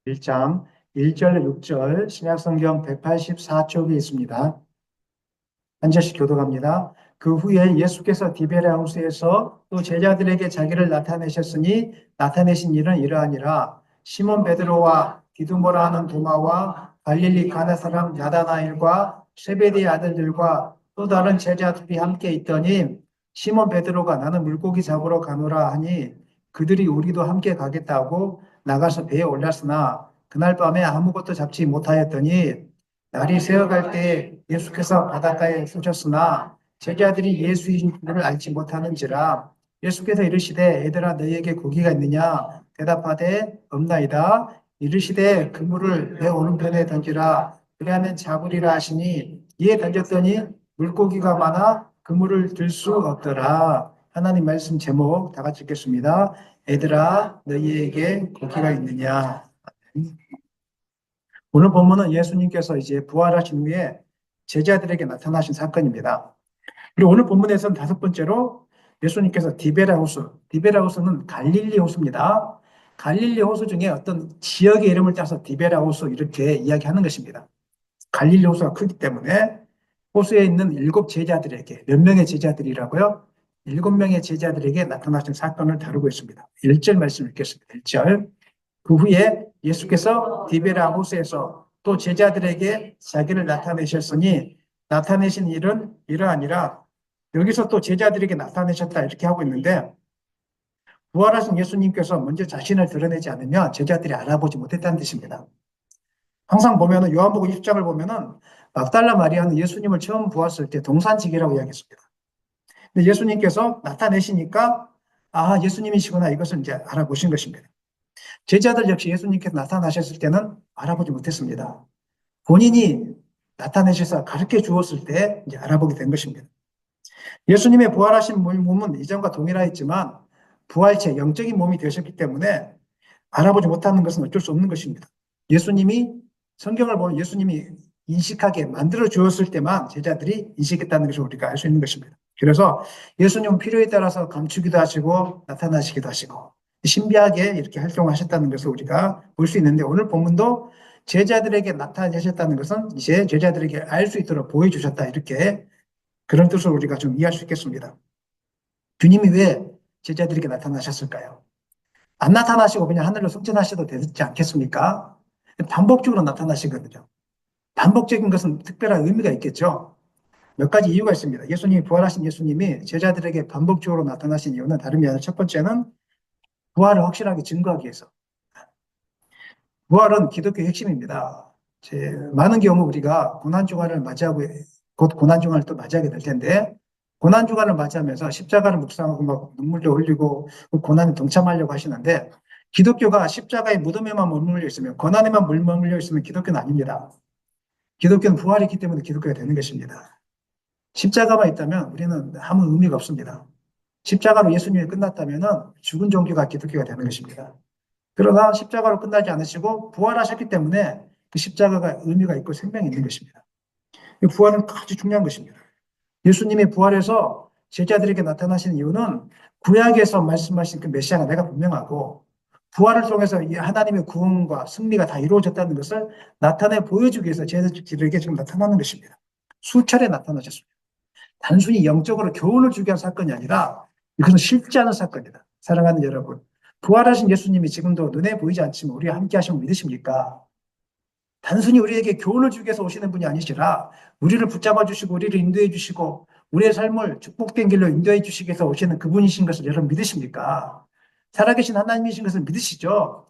1장 1절 6절 신약성경 184쪽에 있습니다. 한 절씩 교독합니다. 그 후에 예수께서 디베랴호스에서 또 제자들에게 자기를 나타내셨으니 나타내신 일은 이러하니라. 시몬 베드로와 디두모라 하는 도마와 갈릴리 가나 사람 나다나엘과 세베대의 아들들과 또 다른 제자들이 함께 있더니 시몬 베드로가 나는 물고기 잡으러 가노라 하니 그들이 우리도 함께 가겠다고 나가서 배에 올랐으나 그날 밤에 아무것도 잡지 못하였더니 날이 새어갈 때 예수께서 바닷가에 서셨으나 제자들이 예수인 줄을 알지 못하는지라. 예수께서 이르시되 얘들아 너희에게 고기가 있느냐 대답하되 없나이다. 이르시되 그물을 내 오른편에 던지라 그리하면 잡으리라 하시니 이에 던졌더니 물고기가 많아 그물을 들 수 없더라. 하나님 말씀 제목 다 같이 읽겠습니다. 얘들아 너희에게 고기가 있느냐. 오늘 본문은 예수님께서 이제 부활하신 후에 제자들에게 나타나신 사건입니다. 그리고 오늘 본문에서는 다섯 번째로 예수님께서 디베라 호수, 디베라 호수는 갈릴리 호수입니다. 갈릴리 호수 중에 어떤 지역의 이름을 따서 디베라 호수 이렇게 이야기하는 것입니다. 갈릴리 호수가 크기 때문에 호수에 있는 일곱 제자들에게, 몇 명의 제자들이라고요? 일곱 명의 제자들에게 나타나신 사건을 다루고 있습니다. 1절 말씀 읽겠습니다. 1절. 그 후에 예수께서 디베라 호수에서 또 제자들에게 자기를 나타내셨으니 나타내신 일은 이러하니라. 여기서 또 제자들에게 나타내셨다 이렇게 하고 있는데 부활하신 예수님께서 먼저 자신을 드러내지 않으면 제자들이 알아보지 못했다는 뜻입니다. 항상 보면은 요한복음 1장을 보면은 막달라 마리아는 예수님을 처음 보았을 때 동산직이라고 이야기했습니다. 근데 예수님께서 나타내시니까 아 예수님이시구나 이것을 이제 알아보신 것입니다. 제자들 역시 예수님께서 나타나셨을 때는 알아보지 못했습니다. 본인이 나타내셔서 가르쳐 주었을 때 이제 알아보게 된 것입니다. 예수님의 부활하신 몸은 이전과 동일하였지만 부활체 영적인 몸이 되셨기 때문에 알아보지 못하는 것은 어쩔 수 없는 것입니다. 예수님이 성경을 보면 예수님이 인식하게 만들어 주었을 때만 제자들이 인식했다는 것을 우리가 알 수 있는 것입니다. 그래서 예수님은 필요에 따라서 감추기도 하시고 나타나시기도 하시고 신비하게 이렇게 활동하셨다는 것을 우리가 볼 수 있는데 오늘 본문도 제자들에게 나타내셨다는 것은 이제 제자들에게 알 수 있도록 보여주셨다 이렇게 그런 뜻으로 우리가 좀 이해할 수 있겠습니다. 주님이 왜 제자들에게 나타나셨을까요? 안 나타나시고 그냥 하늘로 승천하셔도 되지 않겠습니까? 반복적으로 나타나시거든요. 반복적인 것은 특별한 의미가 있겠죠. 몇 가지 이유가 있습니다. 예수님이 부활하신 예수님이 제자들에게 반복적으로 나타나신 이유는 다름이 아니라 첫 번째는 부활을 확실하게 증거하기 위해서. 부활은 기독교의 핵심입니다. 많은 경우 우리가 고난주간을 맞이하고 곧 고난주간을 또 맞이하게 될 텐데 고난주간을 맞이하면서 십자가를 묵상하고 막 눈물도 흘리고 그 고난에 동참하려고 하시는데 기독교가 십자가의 무덤에만 머물러 있으면 고난에만 머물러 있으면 기독교는 아닙니다. 기독교는 부활이 있기 때문에 기독교가 되는 것입니다. 십자가만 있다면 우리는 아무 의미가 없습니다. 십자가로 예수님이 끝났다면 죽은 종교가 기독교가 되는 것입니다. 그러나 십자가로 끝나지 않으시고 부활하셨기 때문에 그 십자가가 의미가 있고 생명이 있는 것입니다. 부활은 아주 중요한 것입니다. 예수님의 부활에서 제자들에게 나타나신 이유는 구약에서 말씀하신 그 메시아가 내가 분명하고 부활을 통해서 이 하나님의 구원과 승리가 다 이루어졌다는 것을 나타내 보여주기 위해서 제자들에게 지금 나타나는 것입니다. 수차례 나타나셨습니다. 단순히 영적으로 교훈을 주기 위한 사건이 아니라 이것은 실제하는 사건이다. 사랑하는 여러분, 부활하신 예수님이 지금도 눈에 보이지 않지만 우리와 함께 하시면 믿으십니까? 단순히 우리에게 교훈을 주기 위해서 오시는 분이 아니시라 우리를 붙잡아 주시고 우리를 인도해 주시고 우리의 삶을 축복된 길로 인도해 주시기 위해서 오시는 그분이신 것을 여러분 믿으십니까? 살아계신 하나님이신 것을 믿으시죠?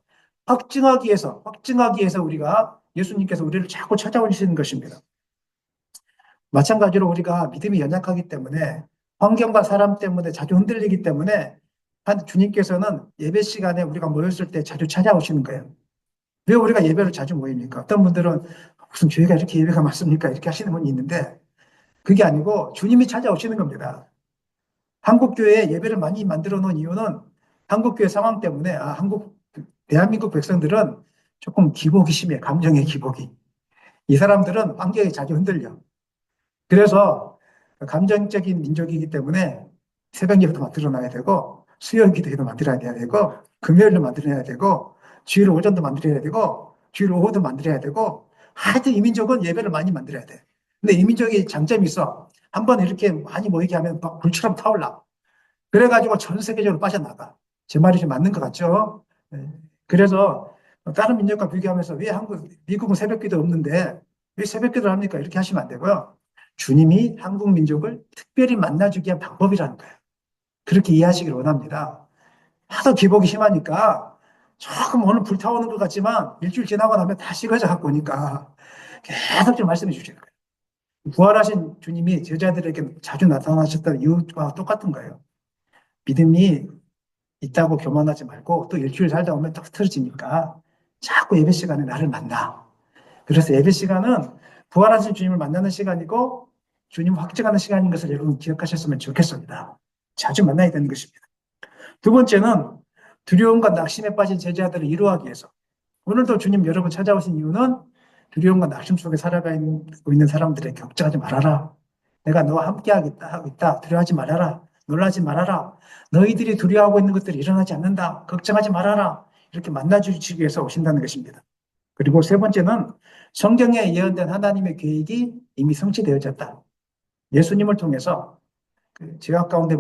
확증하기 위해서 우리가 예수님께서 우리를 자꾸 찾아오시는 것입니다. 마찬가지로 우리가 믿음이 연약하기 때문에 환경과 사람 때문에 자주 흔들리기 때문에 주님께서는 예배 시간에 우리가 모였을 때 자주 찾아오시는 거예요. 왜 우리가 예배를 자주 모입니까? 어떤 분들은 무슨 교회가 이렇게 예배가 많습니까? 이렇게 하시는 분이 있는데 그게 아니고 주님이 찾아오시는 겁니다. 한국교회에 예배를 많이 만들어 놓은 이유는 한국교회 상황 때문에 대한민국 백성들은 조금 기복이 심해. 감정의 기복이. 이 사람들은 환경에 자주 흔들려. 그래서 감정적인 민족이기 때문에 새벽 예배도 만들어 놔야 되고 수요일 기도회도 만들어야 되고 금요일도 만들어야 되고 주일 오전도 만들어야 되고, 주일 오후도 만들어야 되고, 하여튼 이민족은 예배를 많이 만들어야 돼. 근데 이민족이 장점이 있어. 한번 이렇게 많이 모이게 하면 막 불처럼 타올라. 그래가지고 전 세계적으로 빠져나가. 제 말이 좀 맞는 것 같죠? 네. 그래서 다른 민족과 비교하면서 왜 미국은 새벽기도 없는데 왜 새벽기도를 합니까? 이렇게 하시면 안 되고요. 주님이 한국 민족을 특별히 만나주기 위한 방법이라는 거예요. 그렇게 이해하시길 원합니다. 하도 기복이 심하니까 조금 오늘 불타오는 것 같지만 일주일 지나고 나면 다 식어져 갖고 오니까 계속 좀 말씀해 주시는 거예요. 부활하신 주님이 제자들에게 자주 나타나셨다는 이유와 똑같은 거예요. 믿음이 있다고 교만하지 말고 또 일주일 살다 보면 또 흐트러지니까 자꾸 예배 시간에 나를 만나. 그래서 예배 시간은 부활하신 주님을 만나는 시간이고 주님 확증하는 시간인 것을 여러분 기억하셨으면 좋겠습니다. 자주 만나야 되는 것입니다. 두 번째는 두려움과 낙심에 빠진 제자들을 위로하기 위해서. 오늘도 주님 여러분 찾아오신 이유는 두려움과 낙심 속에 살아가고 있는 사람들에게 걱정하지 말아라. 내가 너와 함께 하고 있다. 두려워하지 말아라. 놀라지 말아라. 너희들이 두려워하고 있는 것들이 일어나지 않는다. 걱정하지 말아라. 이렇게 만나주시기 위해서 오신다는 것입니다. 그리고 세 번째는 성경에 예언된 하나님의 계획이 이미 성취되어졌다. 예수님을 통해서 그 죄악 가운데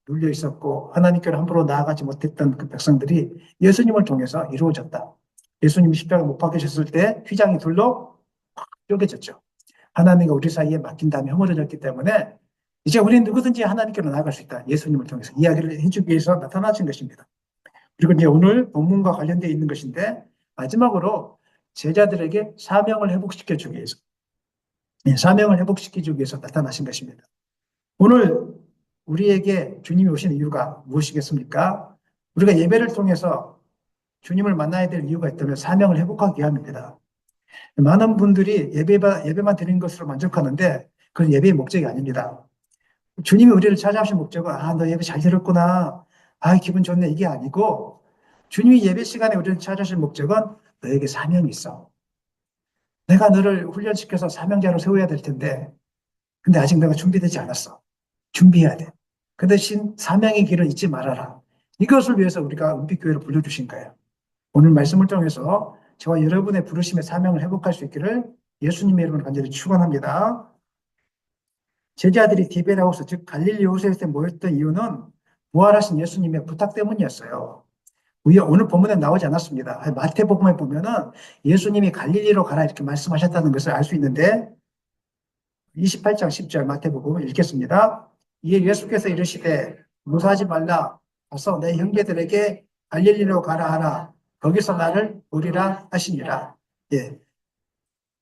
눌려 있었고 하나님께로 함부로 나아가지 못했던 그 백성들이 예수님을 통해서 이루어졌다. 예수님이 십자가 못 박히셨을 때 휘장이 둘로 쪼개졌죠. 하나님과 우리 사이에 맡긴 다음에 허물어졌기 때문에 이제 우리는 누구든지 하나님께로 나아갈 수 있다. 예수님을 통해서 이야기를 해주기 위해서 나타나신 것입니다. 그리고 이제 오늘 본문과 관련되어 있는 것인데 마지막으로 제자들에게 사명을 회복시켜주기 위해서 사명을 회복시켜주기 위해서 나타나신 것입니다. 오늘 우리에게 주님이 오신 이유가 무엇이겠습니까? 우리가 예배를 통해서 주님을 만나야 될 이유가 있다면 사명을 회복하기 위함입니다. 많은 분들이 예배만 드리는 것으로 만족하는데 그건 예배의 목적이 아닙니다. 주님이 우리를 찾아오신 목적은 너 예배 잘 들었구나. 기분 좋네. 이게 아니고 주님이 예배 시간에 우리를 찾아오신 목적은 너에게 사명이 있어. 내가 너를 훈련시켜서 사명자로 세워야 될 텐데 근데 아직 내가 준비되지 않았어. 준비해야 돼. 그 대신 사명의 길을 잊지 말아라. 이것을 위해서 우리가 은빛교회를 불러주신 거예요. 오늘 말씀을 통해서 저와 여러분의 부르심의 사명을 회복할 수 있기를 예수님의 이름으로 간절히 축원합니다. 제자들이 디베라호스 즉 갈릴리 호수에서 모였던 이유는 부활하신 예수님의 부탁 때문이었어요. 오늘 본문에 나오지 않았습니다. 마태복음에 보면은 예수님이 갈릴리로 가라 이렇게 말씀하셨다는 것을 알 수 있는데 28장 10절 마태복음 읽겠습니다. 이에 예수께서 이르시되 무사하지 말라 가서 내 형제들에게 갈릴리로 가라 하라 거기서 나를 보리라 하시니라. 예,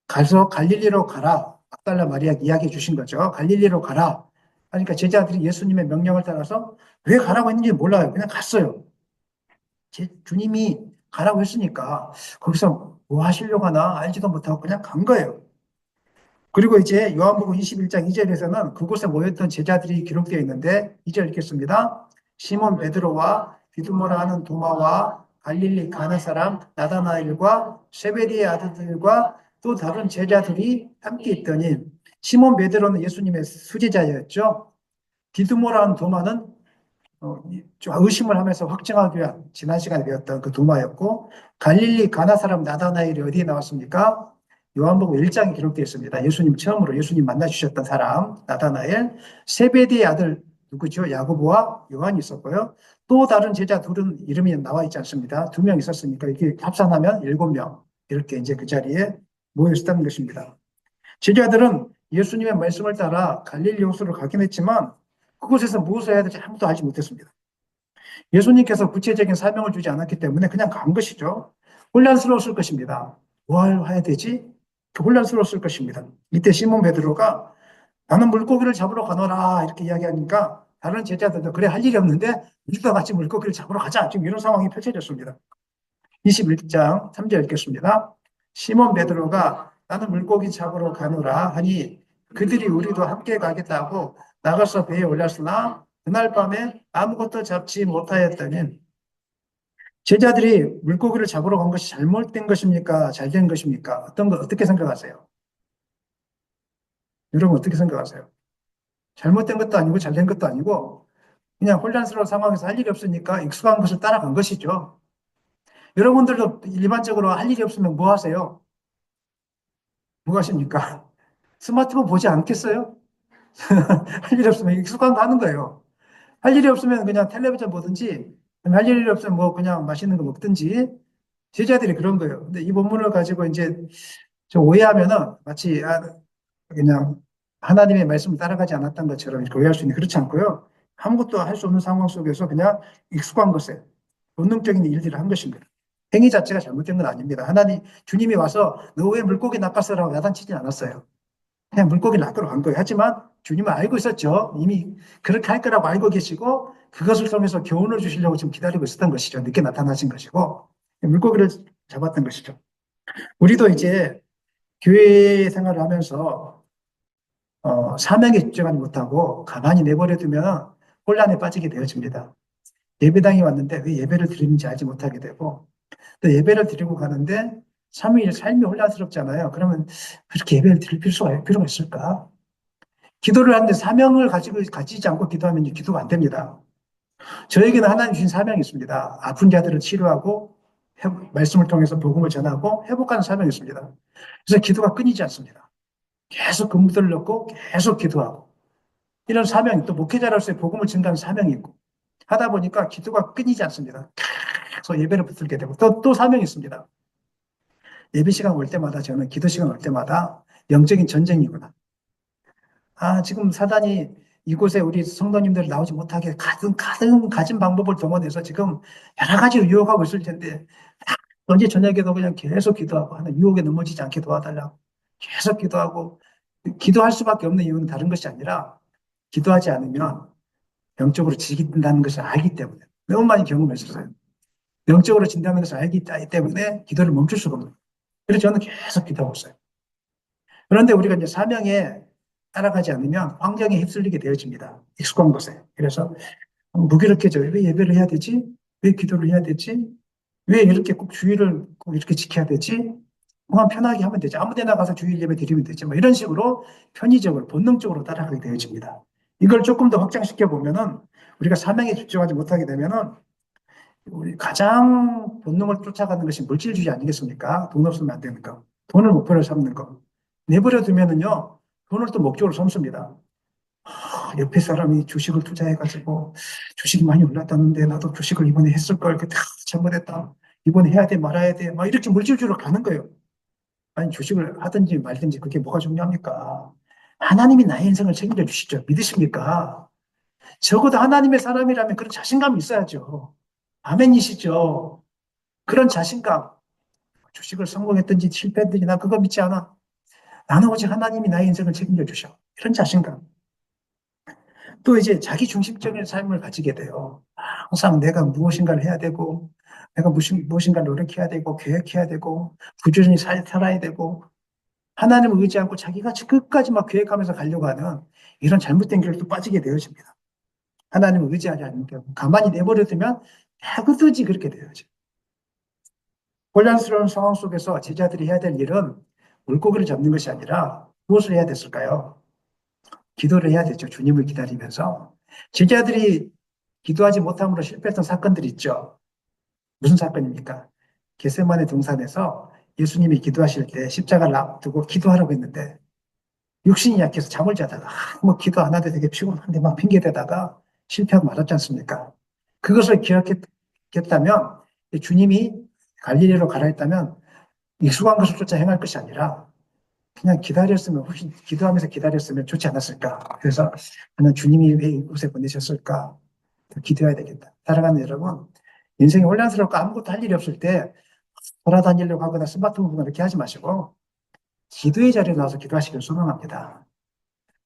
가서 갈릴리로 가라. 막달라 마리아 이야기해 주신 거죠. 갈릴리로 가라. 그러니까 제자들이 예수님의 명령을 따라서 왜 가라고 했는지 몰라요. 그냥 갔어요. 주님이 가라고 했으니까 거기서 뭐 하시려고 하나 알지도 못하고 그냥 간 거예요. 그리고 이제 요한복음 21장 2절에서는 그곳에 모였던 제자들이 기록되어 있는데 2절 읽겠습니다. 시몬 베드로와 디두모라 하는 도마와 갈릴리 가나 사람 나다나엘과 세베리의 아들들과 또 다른 제자들이 함께 있더니 시몬 베드로는 예수님의 수제자였죠. 디두모라는 도마는 좀 의심을 하면서 확증하기 위한 지난 시간에 배웠던 그 도마였고 갈릴리 가나 사람 나다나엘이 어디에 나왔습니까? 요한복음 1장에 기록되어 있습니다. 예수님 처음으로 예수님 만나 주셨던 사람 나다나엘, 세베대의 아들 누구죠? 야고보와 요한이 있었고요. 또 다른 제자 둘은 이름이 나와 있지 않습니다. 2명 있었으니까 이렇게 합산하면 7명 이렇게 이제 그 자리에 모여 있었다는 것입니다. 제자들은 예수님의 말씀을 따라 갈릴리 호수로 가긴 했지만 그곳에서 무엇을 해야 될지 아무도 알지 못했습니다. 예수님께서 구체적인 사명을 주지 않았기 때문에 그냥 간 것이죠. 혼란스러웠을 것입니다. 뭘 해야 되지? 혼란스러웠을 것입니다. 이때 시몬 베드로가 나는 물고기를 잡으러 가노라 이렇게 이야기하니까 다른 제자들도 그래 할 일이 없는데 우리도 같이 물고기를 잡으러 가자. 지금 이런 상황이 펼쳐졌습니다. 21장 3절 읽겠습니다. 시몬 베드로가 나는 물고기 잡으러 가노라 하니 그들이 우리도 함께 가겠다고 나가서 배에 올랐으나 그날 밤에 아무것도 잡지 못하였더니 제자들이 물고기를 잡으러 간 것이 잘못된 것입니까? 잘된 것입니까? 어떻게 생각하세요? 여러분 어떻게 생각하세요? 잘못된 것도 아니고 잘된 것도 아니고 그냥 혼란스러운 상황에서 할 일이 없으니까 익숙한 것을 따라간 것이죠. 여러분들도 일반적으로 할 일이 없으면 뭐 하세요? 뭐 하십니까? 스마트폰 보지 않겠어요? 할 일이 없으면 익숙한 거 하는 거예요. 할 일이 없으면 그냥 텔레비전 보든지, 할 일이 없으면 뭐 그냥 맛있는 거 먹든지, 제자들이 그런 거예요. 근데 이 본문을 가지고 이제 좀 오해하면은 마치 그냥 하나님의 말씀을 따라가지 않았던 것처럼 이렇게 오해할 수 있는 그렇지 않고요. 아무것도 할 수 없는 상황 속에서 그냥 익숙한 것에 본능적인 일들을 한 것입니다. 행위 자체가 잘못된 건 아닙니다. 주님이 와서 너 왜 물고기 낚았어라고 야단치진 않았어요. 그냥 물고기 낚으러 간 거예요. 하지만 주님은 알고 있었죠. 이미 그렇게 할 거라고 알고 계시고 그것을 통해서 교훈을 주시려고 지금 기다리고 있었던 것이죠. 늦게 나타나신 것이고 물고기를 잡았던 것이죠. 우리도 이제 교회 생활을 하면서 사명에 집중하지 못하고 가만히 내버려 두면 혼란에 빠지게 되어집니다. 예배당에 왔는데 왜 예배를 드리는지 알지 못하게 되고 또 예배를 드리고 가는데 삶이 혼란스럽잖아요. 그러면 그렇게 예배를 드릴 필요가 있을까? 기도를 하는데 사명을 가지지 않고 기도하면 기도가 안 됩니다. 저에게는 하나님 주신 사명이 있습니다. 아픈 자들을 치료하고 말씀을 통해서 복음을 전하고 회복하는 사명이 있습니다. 그래서 기도가 끊이지 않습니다. 계속 근무들을 넣고 계속 기도하고 이런 사명, 또 목회자로서의 복음을 증가하는 사명이 있고 하다 보니까 기도가 끊이지 않습니다. 계속 예배를 붙들게 되고 또 사명이 있습니다. 예배 시간 올 때마다 저는 기도 시간 올 때마다 영적인 전쟁이구나. 지금 사단이 이곳에 우리 성도님들 나오지 못하게 가진 방법을 동원해서 지금 여러 가지로 유혹하고 있을 텐데 언제 저녁에도 그냥 계속 기도하고 하는 유혹에 넘어지지 않게 도와달라고 계속 기도하고 기도할 수밖에 없는 이유는 다른 것이 아니라 기도하지 않으면 영적으로 지긴다는 것을 알기 때문에 너무 많이 경험했었어요. 영적으로 진다는 것을 알기 때문에 기도를 멈출 수가 없는 거예요. 그래서 저는 계속 기도하고 있어요. 그런데 우리가 이제 사명에 따라가지 않으면 환경에 휩쓸리게 되어집니다. 익숙한 것에. 그래서 무기력해져요. 왜 예배를 해야 되지? 왜 기도를 해야 되지? 왜 이렇게 꼭 주의를 꼭 이렇게 지켜야 되지? 그냥 편하게 하면 되지. 아무 데나 가서 주일 예배 드리면 되지. 뭐 이런 식으로 편의적으로, 본능적으로 따라가게 되어집니다. 이걸 조금 더 확장시켜 보면은 우리가 사명에 집중하지 못하게 되면은 우리 가장 본능을 쫓아가는 것이 물질주의 아니겠습니까? 돈 없으면 안 되는 거. 돈을 목표로 삼는 거. 내버려 두면은요, 돈을 또 목적으로 삼습니다. 옆에 사람이 주식을 투자해가지고 주식이 많이 올랐다는데 나도 주식을 이번에 했을 걸. 그때 잘못했다. 이번에 해야 돼, 말아야 돼. 막 이렇게 물질주의로 가는 거예요. 아니, 주식을 하든지 말든지 그게 뭐가 중요합니까? 하나님이 나의 인생을 책임져 주시죠. 믿으십니까? 적어도 하나님의 사람이라면 그런 자신감이 있어야죠. 아멘이시죠? 그런 자신감. 주식을 성공했든지 실패했든지 나 그거 믿지 않아. 나는 오직 하나님이 나의 인생을 책임져 주셔. 이런 자신감. 또 이제 자기 중심적인 삶을 가지게 돼요. 항상 내가 무엇인가를 해야 되고, 내가 무엇인가를 노력해야 되고, 계획해야 되고, 부지런히 살아야 되고, 하나님을 의지 않고 자기가 끝까지 막 계획하면서 가려고 하는 이런 잘못된 길로 또 빠지게 되어집니다. 하나님을 의지하지 않는데 가만히 내버려 두면 해그듯이 그렇게 되어져. 혼란스러운 상황 속에서 제자들이 해야 될 일은 물고기를 잡는 것이 아니라 무엇을 해야 됐을까요? 기도를 해야 되죠. 주님을 기다리면서. 제자들이 기도하지 못함으로 실패했던 사건들이 있죠. 무슨 사건입니까? 겟세마네 동산에서 예수님이 기도하실 때 십자가를 앞두고 기도하라고 했는데 육신이 약해서 잠을 자다가 뭐 기도 안 해도 되게 피곤한데 막 핑계대다가 실패하고 말았지 않습니까? 그것을 기억했다면 주님이 갈릴리로 가라 했다면 익숙한 것을 쫓아 행할 것이 아니라 그냥 기다렸으면 혹시 기도하면서 기다렸으면 좋지 않았을까? 그래서 그냥 주님이 왜 이곳에 보내셨을까? 기도해야 되겠다. 사랑하는 여러분, 인생이 혼란스럽고 아무것도 할 일이 없을 때 돌아다니려고 하거나 스마트폰 보거나 이렇게 하지 마시고 기도의 자리에 나와서 기도하시길 소망합니다.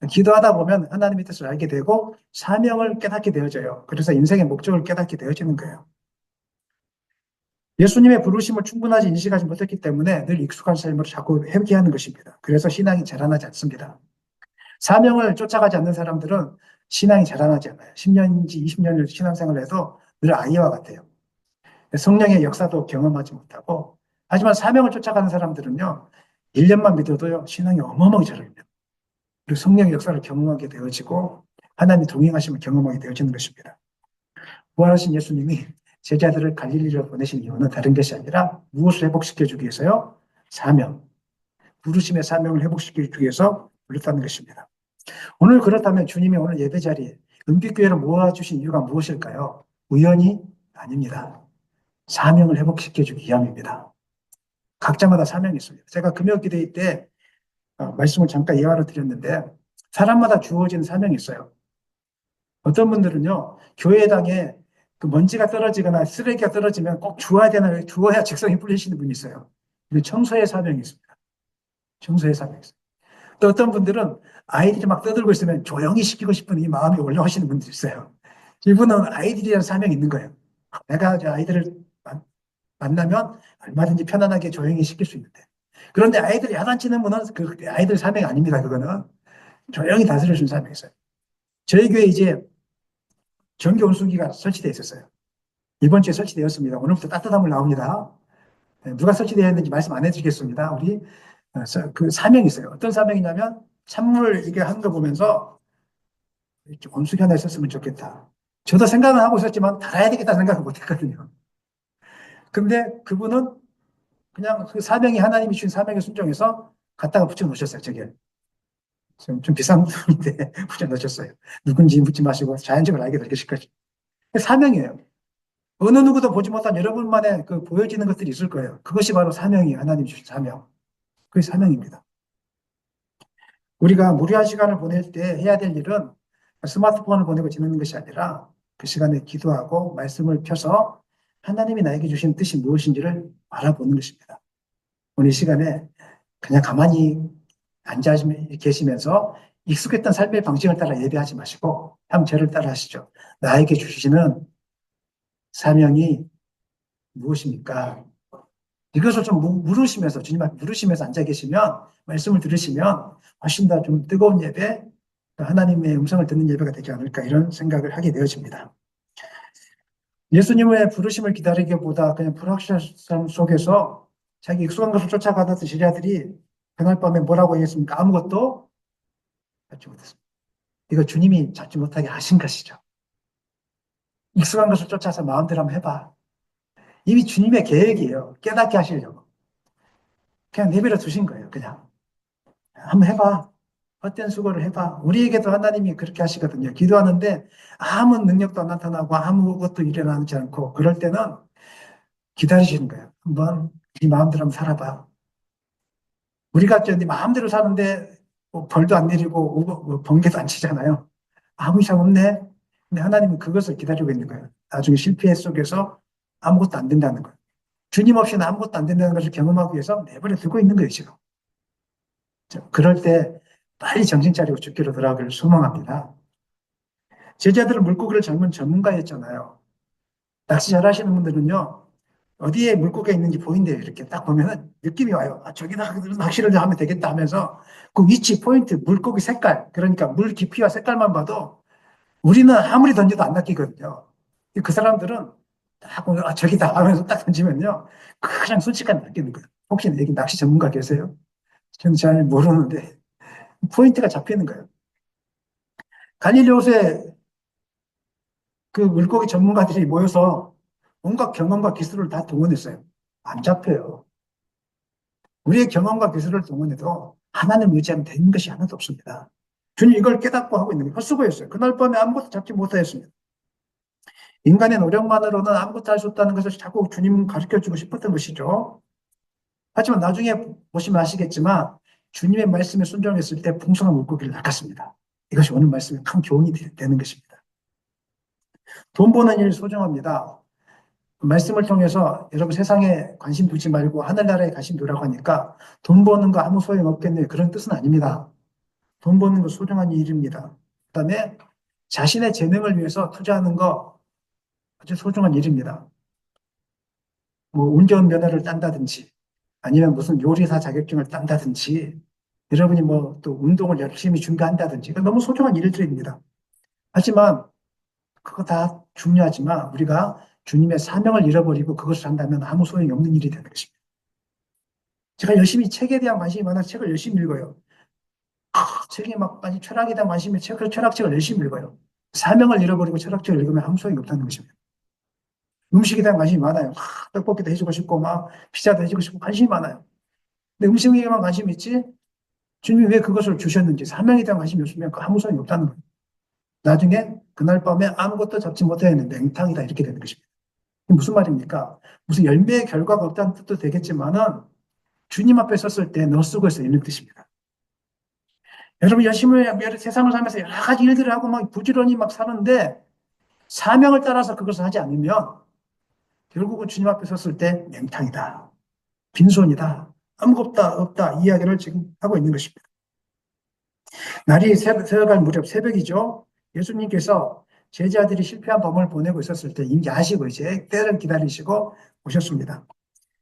기도하다 보면 하나님의 뜻을 알게 되고 사명을 깨닫게 되어져요. 그래서 인생의 목적을 깨닫게 되어지는 거예요. 예수님의 부르심을 충분하게 인식하지 못했기 때문에 늘 익숙한 삶으로 자꾸 회귀하는 것입니다. 그래서 신앙이 자라나지 않습니다. 사명을 쫓아가지 않는 사람들은 신앙이 자라나지 않아요. 10년인지 20년을 신앙생활을 해도 늘 아이와 같아요. 성령의 역사도 경험하지 못하고 하지만 사명을 쫓아가는 사람들은요. 1년만 믿어도요. 신앙이 어마어마하게 자랍니다. 그리고 성령의 역사를 경험하게 되어지고 하나님의 동행하심을 경험하게 되어지는 것입니다. 부활하신 예수님이 제자들을 갈릴리로 보내신 이유는 다른 것이 아니라 무엇을 회복시켜주기 위해서요? 사명, 부르심의 사명을 회복시켜주기 위해서 불렀다는 것입니다. 오늘 그렇다면 주님이 오늘 예배 자리에 은빛교회를 모아주신 이유가 무엇일까요? 우연이 아닙니다. 사명을 회복시켜주기 위함입니다. 각자마다 사명이 있습니다. 제가 금요 기도회 때 말씀을 잠깐 예화로 드렸는데 사람마다 주어진 사명이 있어요. 어떤 분들은요, 교회당에 그 먼지가 떨어지거나 쓰레기가 떨어지면 꼭 주워야 직성이 풀리시는 분이 있어요. 청소의 사명이 있습니다. 청소의 사명이 있어요. 또 어떤 분들은 아이들이 막 떠들고 있으면 조용히 시키고 싶은 이 마음이 올라오시는 분들이 있어요. 이분은 아이들이라는 사명이 있는 거예요. 내가 아이들을 만나면 얼마든지 편안하게 조용히 시킬 수 있는데. 그런데 아이들이 야단치는 분은 그 아이들 사명이 아닙니다. 그거는 조용히 다스려 준 사명이 있어요. 저희 교회 이제 전기 온수기가 설치되어 있었어요. 이번 주에 설치되었습니다. 오늘부터 따뜻한 물 나옵니다. 누가 설치되어 있는지 말씀 안 해드리겠습니다. 우리 그 사명이 있어요. 어떤 사명이냐면 찬물 이게 하는 거 보면서 온수기 하나 있었으면 좋겠다. 저도 생각은 하고 있었지만 달아야 되겠다 생각을 못했거든요. 근데 그분은 그냥 그 사명이 하나님이 주신 사명에 순종해서 갖다가 붙여 놓으셨어요. 저게 좀 비싼 돈인데 붙여 놓으셨어요. 누군지 묻지 마시고 자연적으로 알게 될 것이까지. 사명이에요. 어느 누구도 보지 못한 여러분만의 그 보여지는 것들이 있을 거예요. 그것이 바로 사명이 하나님 주신 사명. 그게 사명입니다. 우리가 무료한 시간을 보낼 때 해야 될 일은 스마트폰을 보내고 지내는 것이 아니라 그 시간에 기도하고 말씀을 펴서 하나님이 나에게 주신 뜻이 무엇인지를 알아보는 것입니다. 오늘 이 시간에 그냥 가만히 앉아 계시면서 익숙했던 삶의 방식을 따라 예배하지 마시고 한 저를 따라 하시죠. 나에게 주시는 사명이 무엇입니까? 이것을 좀 물으시면서 주님 앞에 물으시면서 앉아 계시면 말씀을 들으시면 훨씬 더 좀 뜨거운 예배, 하나님의 음성을 듣는 예배가 되지 않을까 이런 생각을 하게 되어집니다. 예수님의 부르심을 기다리기보다 그냥 불확실함 속에서 자기 익숙한 것을 쫓아가던 제자들이 그날 밤에 뭐라고 얘기했습니까? 아무것도 찾지 못했습니다. 이거 주님이 찾지 못하게 하신 것이죠. 익숙한 것을 쫓아서 마음대로 한번 해봐. 이미 주님의 계획이에요. 깨닫게 하시려고. 그냥 내버려 두신 거예요. 그냥. 한번 해봐. 헛된 수고를 해봐. 우리에게도 하나님이 그렇게 하시거든요. 기도하는데 아무 능력도 안 나타나고 아무것도 일어나지 않고 그럴 때는 기다리시는 거예요. 한번 네 마음대로 한번 살아봐. 우리가 네 마음대로 사는데 뭐 벌도 안 내리고 뭐 번개도 안 치잖아요. 아무 이상 없네. 근데 하나님은 그것을 기다리고 있는 거예요. 나중에 실패 속에서 아무것도 안 된다는 거예요. 주님 없이는 아무것도 안 된다는 것을 경험하기 위해서 내버려 두고 있는 거예요, 지금. 그럴 때 빨리 정신 차리고 죽기로 돌아가기를 소망합니다. 제자들은 물고기를 잡는 전문가였잖아요. 낚시 잘하시는 분들은요, 어디에 물고기가 있는지 보인대요. 이렇게 딱 보면은 느낌이 와요. 아, 저기다 낚시를 하면 되겠다 하면서 그 위치, 포인트, 물고기 색깔, 그러니까 물 깊이와 색깔만 봐도 우리는 아무리 던져도 안 낚이거든요. 그 사람들은 딱 보면 아, 저기다 하면서 딱 던지면요. 그냥 순식간에 낚이는 거예요. 혹시 여기 낚시 전문가 계세요? 저는 잘 모르는데 포인트가 잡히는 거예요. 갈릴리옷에 그 물고기 전문가들이 모여서 온갖 경험과 기술을 다 동원했어요. 안 잡혀요. 우리의 경험과 기술을 동원해도 하나님 의지하면 되는 것이 하나도 없습니다. 주님 이걸 깨닫고 하고 있는 게 헛수고였어요. 그날 밤에 아무것도 잡지 못하였습니다. 인간의 노력만으로는 아무것도 할 수 없다는 것을 자꾸 주님 가르쳐주고 싶었던 것이죠. 하지만 나중에 보시면 아시겠지만 주님의 말씀에 순종했을 때 풍성한 물고기를 낚았습니다. 이것이 오늘 말씀의 큰 교훈이 되는 것입니다. 돈 버는 일 소중합니다. 말씀을 통해서 여러분 세상에 관심 두지 말고 하늘나라에 관심 두라고 하니까 돈 버는 거 아무 소용 없겠네요. 그런 뜻은 아닙니다. 돈 버는 거 소중한 일입니다. 그다음에 자신의 재능을 위해서 투자하는 거 아주 소중한 일입니다. 뭐 운전면허를 딴다든지 아니면 무슨 요리사 자격증을 딴다든지 여러분이 뭐 또 운동을 열심히 준비한다든지 너무 소중한 일들입니다. 하지만 그거 다 중요하지만 우리가 주님의 사명을 잃어버리고 그것을 한다면 아무 소용이 없는 일이 되는 것입니다. 제가 열심히 책에 대한 관심이 많아서 책을 열심히 읽어요. 책이 막 아니 철학에 대한 관심이 철학책을 열심히 읽어요. 사명을 잃어버리고 철학책을 읽으면 아무 소용이 없다는 것입니다. 음식에 대한 관심이 많아요. 떡볶이도 해주고 싶고, 막, 피자도 해주고 싶고, 관심이 많아요. 근데 음식에만 관심이 있지, 주님이 왜 그것을 주셨는지, 사명에 대한 관심이 없으면 그 아무 소용이 없다는 거예요. 나중에 그날 밤에 아무것도 잡지 못했는데 맹탕이다. 이렇게 되는 것입니다. 무슨 말입니까? 무슨 열매의 결과가 없다는 뜻도 되겠지만은, 주님 앞에 섰을 때 너 쓰고 있어. 이런 뜻입니다. 여러분 열심히 세상을 살면서 여러 가지 일들을 하고 막 부지런히 막 사는데 사명을 따라서 그것을 하지 않으면 결국은 주님 앞에 섰을 때 맹탕이다. 빈손이다. 아무것도 없다. 이야기를 지금 하고 있는 것입니다. 날이 새어갈 무렵 새벽이죠. 예수님께서 제자들이 실패한 밤을 보내고 있었을 때 이미 아시고 이제 때를 기다리시고 오셨습니다.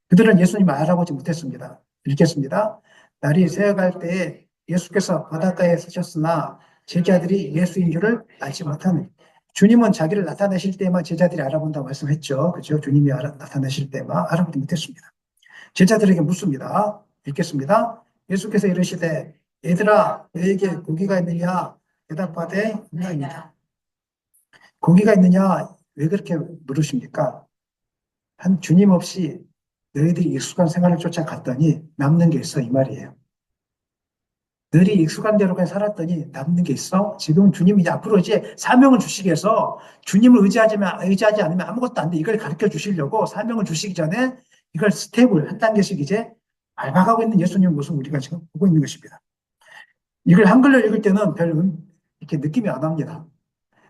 그들은 예수님을 알아보지 못했습니다. 읽겠습니다. 날이 새어갈 때에 예수께서 바닷가에 서셨으나 제자들이 예수인 줄을 알지 못하는. 주님은 자기를 나타내실 때만 제자들이 알아본다고 말씀했죠. 그죠? 주님이 나타내실 때만 알아보지 못했습니다. 제자들에게 묻습니다. 읽겠습니다. 예수께서 이르시되 얘들아 너에게 고기가 있느냐 대답하되 있나이다. 고기가 있느냐 왜 그렇게 물으십니까? 한 주님 없이 너희들이 익숙한 생활을 쫓아갔더니 남는 게 있어 이 말이에요. 너희들이 익숙한 대로 그냥 살았더니 남는 게 있어? 지금 주님이 이제 앞으로 이제 사명을 주시기 위해서 주님을 의지하지 않으면 아무것도 안 돼. 이걸 가르쳐 주시려고 사명을 주시기 전에 이걸 스텝을 한 단계씩 이제 밟아가고 있는 예수님 모습 우리가 지금 보고 있는 것입니다. 이걸 한글로 읽을 때는 별 이렇게 느낌이 안 옵니다.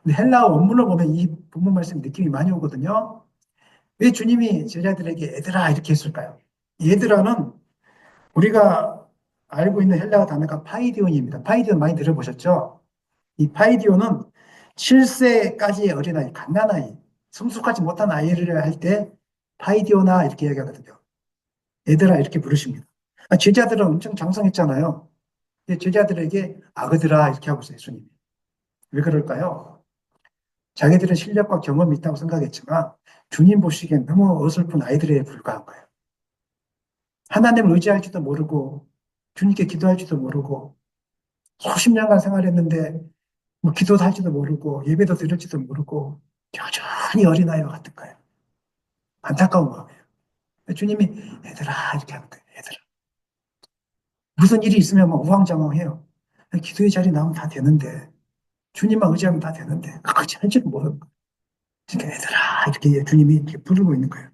근데 헬라어 원문을 보면 이 본문 말씀 느낌이 많이 오거든요. 왜 주님이 제자들에게 얘들아 이렇게 했을까요? 얘들아는 우리가 알고 있는 헬라어 단어가 파이디온입니다. 파이디온 많이 들어보셨죠? 이 파이디온은 7세까지의 어린아이, 갓난아이, 성숙하지 못한 아이를 할 때 파이디오나 이렇게 얘기하거든요. 얘들아 이렇게 부르십니다. 제자들은 엄청 장성했잖아요. 제자들에게 아그들아 이렇게 하고 있어요, 예수님이. 왜 그럴까요? 자기들은 실력과 경험이 있다고 생각했지만 주님 보시기엔 너무 어설픈 아이들에 불과한 거예요. 하나님을 의지할지도 모르고 주님께 기도할지도 모르고 수십 년간 생활했는데 뭐 기도도 할지도 모르고 예배도 드릴지도 모르고 여전히 어린아이와 같은 거예요. 안타까운 마음이에요. 주님이 얘들아 이렇게 하는 거예요. 얘들아. 무슨 일이 있으면 막 우왕좌왕해요. 기도의 자리 나오면 다 되는데 주님만 의지하면 다 되는데 그것이 할 줄은 모르는 거예요. 그러니까 얘들아 이렇게 주님이 이렇게 부르고 있는 거예요.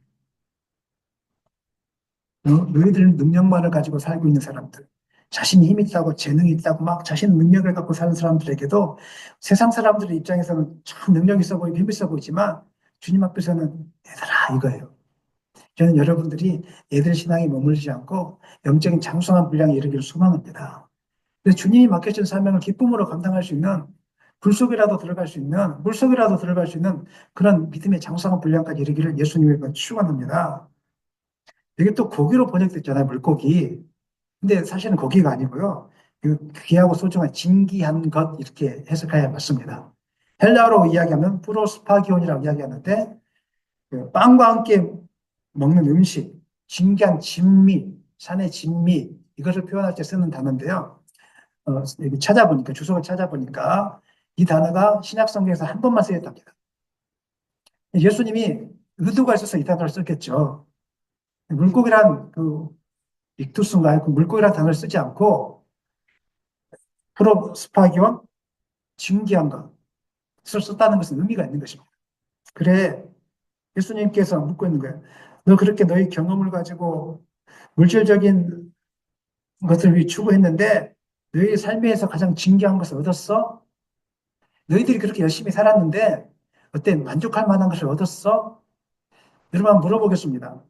너희들 능력만을 가지고 살고 있는 사람들, 자신이 힘이 있다고 재능이 있다고 막 자신 능력을 갖고 사는 사람들에게도 세상 사람들의 입장에서는 참 능력 있어 보이고 힘 있어 보이지만 주님 앞에서는 얘들아 이거예요. 저는 여러분들이 얘들 신앙에 머물지 않고 영적인 장성한 분량에 이르기를 소망합니다. 그래서 주님이 맡겨준 사명을 기쁨으로 감당할 수 있는 불 속이라도 들어갈 수 있는 물 속이라도 들어갈 수 있는 그런 믿음의 장성한 분량까지 이르기를 예수님의 축원합니다. 이게 또 고기로 번역됐잖아요, 물고기. 근데 사실은 고기가 아니고요. 그 귀하고 소중한 진귀한 것 이렇게 해석해야 맞습니다. 헬라어로 이야기하면 프로스파기온이라고 이야기하는데 그 빵과 함께 먹는 음식, 진귀한 진미, 산의 진미 이것을 표현할 때 쓰는 단어인데요. 여기 찾아보니까 주석을 찾아보니까 이 단어가 신약 성경에서 한 번만 쓰였답니다. 예수님이 의도가 있어서 이 단어를 썼겠죠. 물고기란 그 빅투스인가요? 그 물고기란 단어를 쓰지 않고 프로스파기온 진귀한 것을 썼다는 것은 의미가 있는 것입니다. 그래 예수님께서 묻고 있는 거예요. 너 그렇게 너희 경험을 가지고 물질적인 것을 위해 추구했는데 너희 삶에서 가장 진귀한 것을 얻었어? 너희들이 그렇게 열심히 살았는데 어때 만족할 만한 것을 얻었어? 여러분 한번 물어보겠습니다.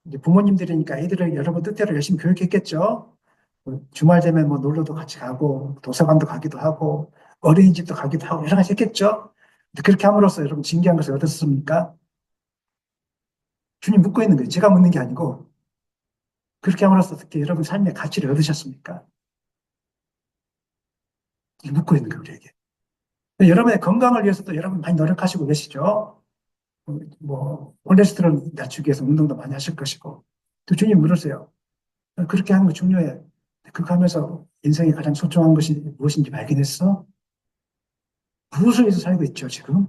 이제 부모님들이니까 애들을 여러분 뜻대로 열심히 교육했겠죠. 뭐 주말 되면 뭐 놀러도 같이 가고 도서관도 가기도 하고 어린이집도 가기도 하고 여러 가지 했겠죠. 근데 그렇게 함으로써 여러분 진귀한 것을 얻었습니까? 주님 묻고 있는 거예요. 제가 묻는 게 아니고 그렇게 함으로써 어떻게 여러분 삶의 가치를 얻으셨습니까? 묻고 있는 거예요, 우리에게. 여러분의 건강을 위해서도 여러분 많이 노력하시고 계시죠. 콜레스테롤 낮추기 위해서 운동도 많이 하실 것이고. 또 주님 물으세요. 그렇게 하는 거 중요해. 그렇게 하면서 인생에 가장 소중한 것이 무엇인지 발견했어? 무엇을 위해서 살고 있죠, 지금?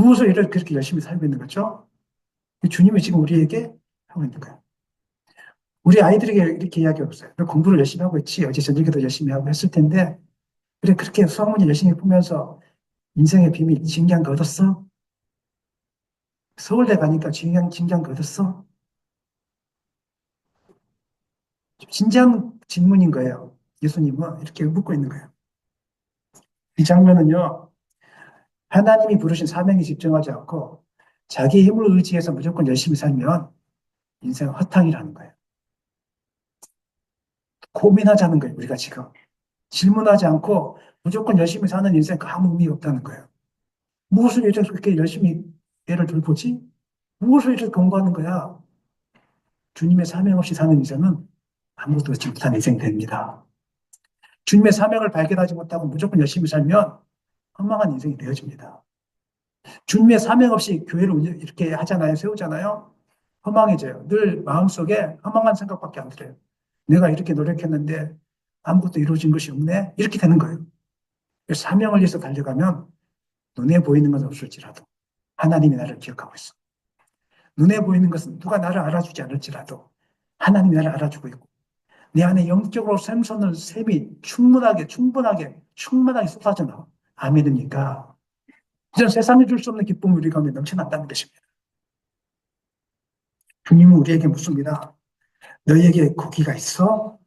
무엇을 이렇게 그렇게 열심히 살고 있는 거죠? 주님이 지금 우리에게 하고 있는 거예요. 우리 아이들에게 이렇게 이야기하고 있어요. 너 공부를 열심히 하고 있지? 어제 저녁에도 열심히 하고 했을 텐데, 그래, 그렇게 수학 문제 열심히 풀면서 인생의 비밀, 진기한 거 얻었어? 서울대 가니까 진기한 거 얻었어? 진지한 질문인 거예요. 예수님은 이렇게 묻고 있는 거예요. 이 장면은요, 하나님이 부르신 사명에 집중하지 않고 자기 힘을 의지해서 무조건 열심히 살면 인생은 허탕이라는 거예요. 고민하자는 거예요, 우리가 지금. 질문하지 않고 무조건 열심히 사는 인생 아무 의미 없다는 거예요. 무엇을 이렇게 그렇게 열심히 애를 돌보지? 무엇을 이렇게 공부하는 거야? 주님의 사명 없이 사는 인생은 아무것도 얻지 못한 인생이 됩니다. 주님의 사명을 발견하지 못하고 무조건 열심히 살면 허망한 인생이 되어집니다. 주님의 사명 없이 교회를 이렇게 하잖아요. 세우잖아요. 허망해져요. 늘 마음속에 허망한 생각밖에 안 들어요. 내가 이렇게 노력했는데 아무것도 이루어진 것이 없네? 이렇게 되는 거예요. 사명을 위해서 달려가면 눈에 보이는 것은 없을지라도 하나님이 나를 기억하고 있어. 눈에 보이는 것은 누가 나를 알아주지 않을지라도 하나님이 나를 알아주고 있고 내 안에 영적으로 샘솟는 샘이 충분하게 쏟아져 나와. 아멘입니까? 이전 세상에 줄 수 없는 기쁨이 우리 가운데 넘쳐난다는 것입니다. 주님은 우리에게 묻습니다. 너희에게 고기가 있어?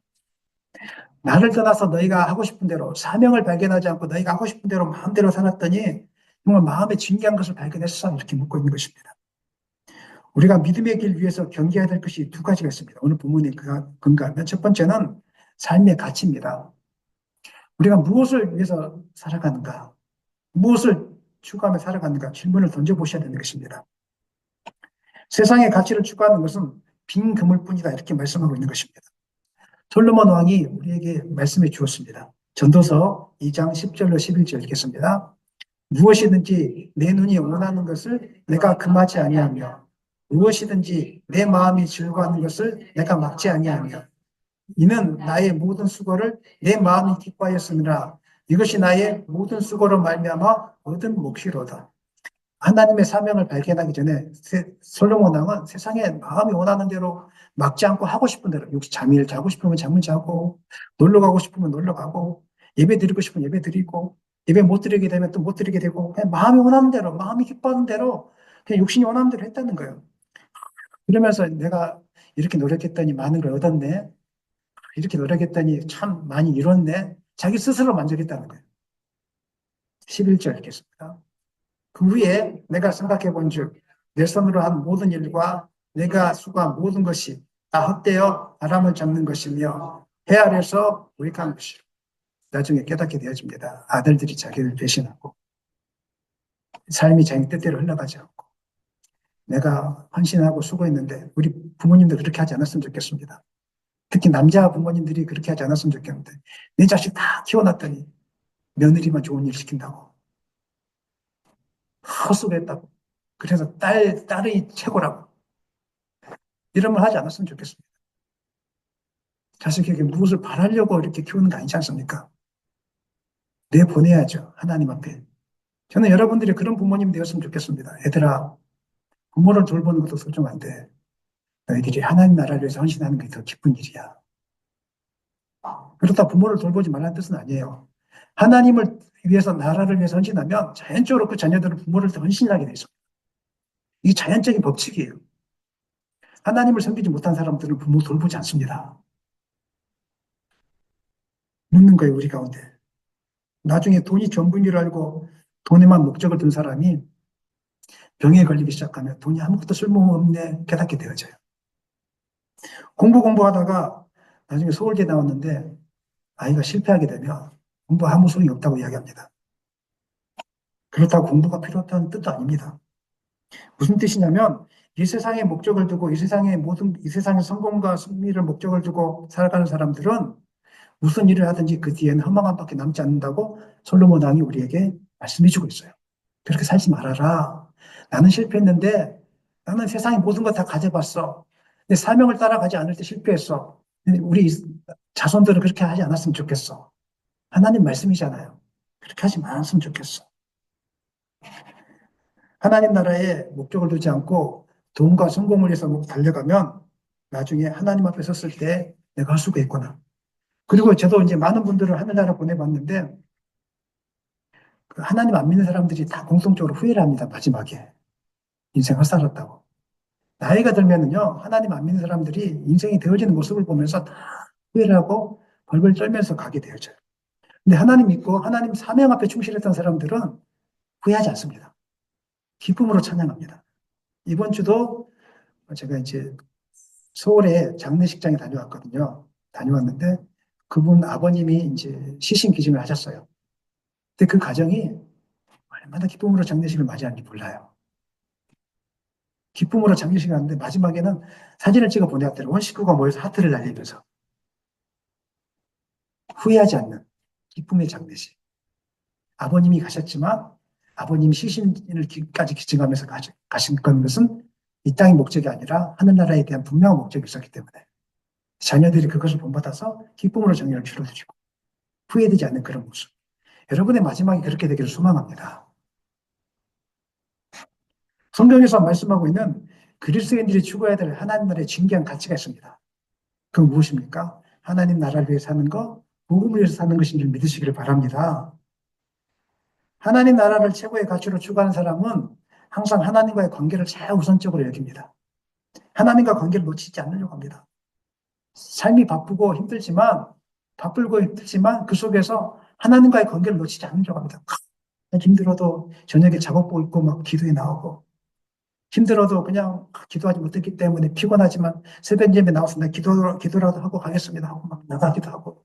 나를 떠나서 너희가 하고 싶은 대로 사명을 발견하지 않고 너희가 하고 싶은 대로 마음대로 살았더니 정말 마음에 진귀한 것을 발견했어? 이렇게 묻고 있는 것입니다. 우리가 믿음의 길 위해서 경계해야 될 것이 두 가지가 있습니다. 오늘 본문에 근거하면 첫 번째는 삶의 가치입니다. 우리가 무엇을 위해서 살아가는가? 무엇을 추구하며 살아가는가? 질문을 던져보셔야 되는 것입니다. 세상의 가치를 추구하는 것은 빈 그물뿐이다. 이렇게 말씀하고 있는 것입니다. 솔로몬 왕이 우리에게 말씀해 주었습니다. 전도서 2장 10절로 11절 읽겠습니다. 무엇이든지 내 눈이 원하는 것을 내가 금하지 아니하며 무엇이든지 내 마음이 즐거워하는 것을 내가 막지 아니하며 이는 나의 모든 수고를 내 마음이 기뻐하였으므라 이것이 나의 모든 수고로 말미암아 얻은 몫이로다. 하나님의 사명을 발견하기 전에 솔로몬 왕은 세상에 마음이 원하는 대로 막지 않고 하고 싶은 대로 잠을 자고 싶으면 잠을 자고 놀러 가고 싶으면 놀러 가고 예배 드리고 싶으면 예배 드리고 예배 못 드리게 되면 또 못 드리게 되고 그냥 마음이 원하는 대로 마음이 기뻐하는 대로 그냥 욕심이 원하는 대로 했다는 거예요. 그러면서 내가 이렇게 노력했더니 많은 걸 얻었네. 이렇게 노력했더니 참 많이 이뤘네. 자기 스스로 만족했다는 거예요. 11절 읽겠습니다. 그 후에 내가 생각해 본즉 내 손으로 한 모든 일과 내가 수고한 모든 것이 다 헛되어 바람을 잡는 것이며 해 아래서 무익한 것이로 나중에 깨닫게 되어집니다. 아들들이 자기를 배신하고 삶이 자기 뜻대로 흘러가지 않고 내가 헌신하고 수고했는데 우리 부모님도 그렇게 하지 않았으면 좋겠습니다. 특히 남자 부모님들이 그렇게 하지 않았으면 좋겠는데 내 자식 다 키워놨더니 며느리만 좋은 일 시킨다고 헛수고했다고 그래서 딸이 최고라고 이런 말 하지 않았으면 좋겠습니다. 자식에게 무엇을 바라려고 이렇게 키우는 거 아니지 않습니까? 내보내야죠. 하나님 앞에. 저는 여러분들이 그런 부모님 되었으면 좋겠습니다. 얘들아, 부모를 돌보는 것도 소중한데 너희들이 하나님 나라를 위해서 헌신하는 게 더 기쁜 일이야. 그렇다 부모를 돌보지 말라는 뜻은 아니에요. 하나님을 위해서 나라를 위해서 헌신하면 자연적으로 그 자녀들은 부모를 더 헌신하게 돼 있습니다. 이게 자연적인 법칙이에요. 하나님을 섬기지 못한 사람들은 부모 돌보지 않습니다. 묻는 거예요, 우리 가운데. 나중에 돈이 전부인 줄 알고 돈에만 목적을 둔 사람이 병에 걸리기 시작하면 돈이 아무것도 쓸모없네 깨닫게 되어져요. 공부하다가 나중에 서울대 나왔는데 아이가 실패하게 되면 공부 아무 소용이 없다고 이야기합니다. 그렇다고 공부가 필요하다는 뜻도 아닙니다. 무슨 뜻이냐면 이 세상의 목적을 두고 이 세상의 성공과 승리를 목적을 두고 살아가는 사람들은 무슨 일을 하든지 그 뒤에는 허망함밖에 남지 않는다고 솔로몬 왕이 우리에게 말씀해주고 있어요. 그렇게 살지 말아라. 나는 실패했는데 나는 세상의 모든 것 다 가져봤어. 내 사명을 따라가지 않을 때 실패했어. 우리 자손들은 그렇게 하지 않았으면 좋겠어. 하나님 말씀이잖아요. 그렇게 하지 말았으면 좋겠어. 하나님 나라에 목적을 두지 않고 돈과 성공을 위해서 달려가면 나중에 하나님 앞에 섰을 때 내가 할 수가 있구나. 그리고 저도 이제 많은 분들을 하늘나라 보내봤는데 그 하나님 안 믿는 사람들이 다 공통적으로 후회를 합니다. 마지막에. 인생 헛살았다고. 나이가 들면은요, 하나님 안 믿는 사람들이 인생이 되어지는 모습을 보면서 다 후회를 하고 벌벌 떨면서 가게 되어져요. 근데 하나님 믿고 하나님 사명 앞에 충실했던 사람들은 후회하지 않습니다. 기쁨으로 찬양합니다. 이번 주도 제가 이제 서울에 장례식장에 다녀왔거든요. 다녀왔는데 그분 아버님이 이제 시신기증을 하셨어요. 근데 그 가정이 얼마나 기쁨으로 장례식을 맞이하는지 몰라요. 기쁨으로 장례식을 하는데 마지막에는 사진을 찍어 보내왔더니 온 식구가 모여서 하트를 날리면서 후회하지 않는 기쁨의 장례식. 아버님이 가셨지만 아버님 시신을까지 기증하면서 가신 것은 이 땅의 목적이 아니라 하늘나라에 대한 분명한 목적이 있었기 때문에 자녀들이 그것을 본받아서 기쁨으로 정년을 치러주시고 후회되지 않는 그런 모습. 여러분의 마지막이 그렇게 되기를 소망합니다. 성경에서 말씀하고 있는 그리스도인들이 추구해야 될 하나님 나라의 진귀한 가치가 있습니다. 그건 무엇입니까? 하나님 나라를 위해 사는 것, 복음을 위해서 사는 것인 줄 믿으시기를 바랍니다. 하나님 나라를 최고의 가치로 추구하는 사람은 항상 하나님과의 관계를 최우선적으로 여깁니다. 하나님과 관계를 놓치지 않으려고 합니다. 삶이 바쁘고 힘들지만 그 속에서 하나님과의 관계를 놓치지 않으려고 합니다. 힘들어도 저녁에 작업복 입고 막 기도에 나오고 힘들어도 그냥 기도하지 못했기 때문에 피곤하지만 새벽 예배 나와서 나 기도라도 하고 가겠습니다 하고 막 나가기도 하고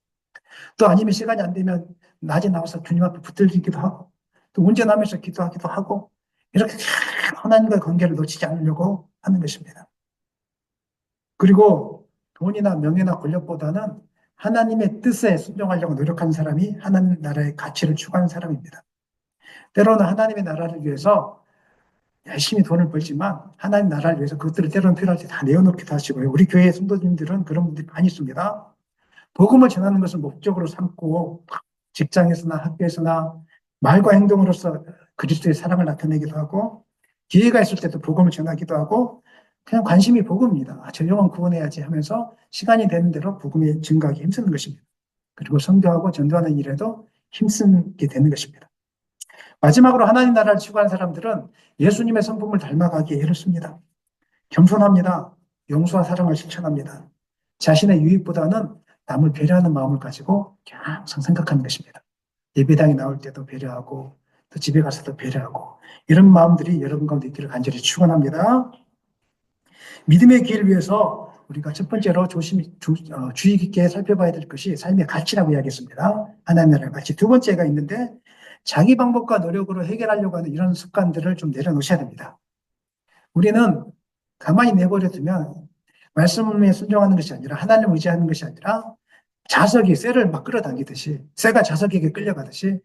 또 아니면 시간이 안 되면 낮에 나와서 주님 앞에 붙들기도 하고 또 운전하면서 기도하기도 하고 이렇게 하나님과의 관계를 놓치지 않으려고 하는 것입니다. 그리고 돈이나 명예나 권력보다는 하나님의 뜻에 순종하려고 노력하는 사람이 하나님 나라의 가치를 추구하는 사람입니다. 때로는 하나님의 나라를 위해서 열심히 돈을 벌지만 하나님 나라를 위해서 그것들을 때로는 필요할 때 다 내어놓기도 하시고요. 우리 교회 성도님들은 그런 분들이 많이 있습니다. 복음을 전하는 것을 목적으로 삼고 직장에서나 학교에서나 말과 행동으로서 그리스도의 사랑을 나타내기도 하고 기회가 있을 때도 복음을 전하기도 하고 그냥 관심이 복음입니다. 저 영혼 구원해야지 하면서 시간이 되는 대로 복음이 증가하기 힘쓰는 것입니다. 그리고 선교하고 전도하는 일에도 힘쓰게 되는 것입니다. 마지막으로 하나님 나라를 추구하는 사람들은 예수님의 성품을 닮아가기에 이렇습니다. 겸손합니다. 용서와 사랑을 실천합니다. 자신의 유익보다는 남을 배려하는 마음을 가지고 항상 생각하는 것입니다. 예배당에 나올 때도 배려하고 또 집에 가서도 배려하고 이런 마음들이 여러분 가운데 있기를 간절히 축원합니다. 믿음의 길을 위해서 우리가 첫 번째로 주의 깊게 살펴봐야 될 것이 삶의 가치라고 이야기했습니다. 하나님 나라의 가치. 두 번째가 있는데 자기 방법과 노력으로 해결하려고 하는 이런 습관들을 좀 내려놓으셔야 됩니다. 우리는 가만히 내버려 두면 말씀에 순종하는 것이 아니라 하나님을 의지하는 것이 아니라 자석이 쇠를 막 끌어당기듯이 쇠가 자석에게 끌려가듯이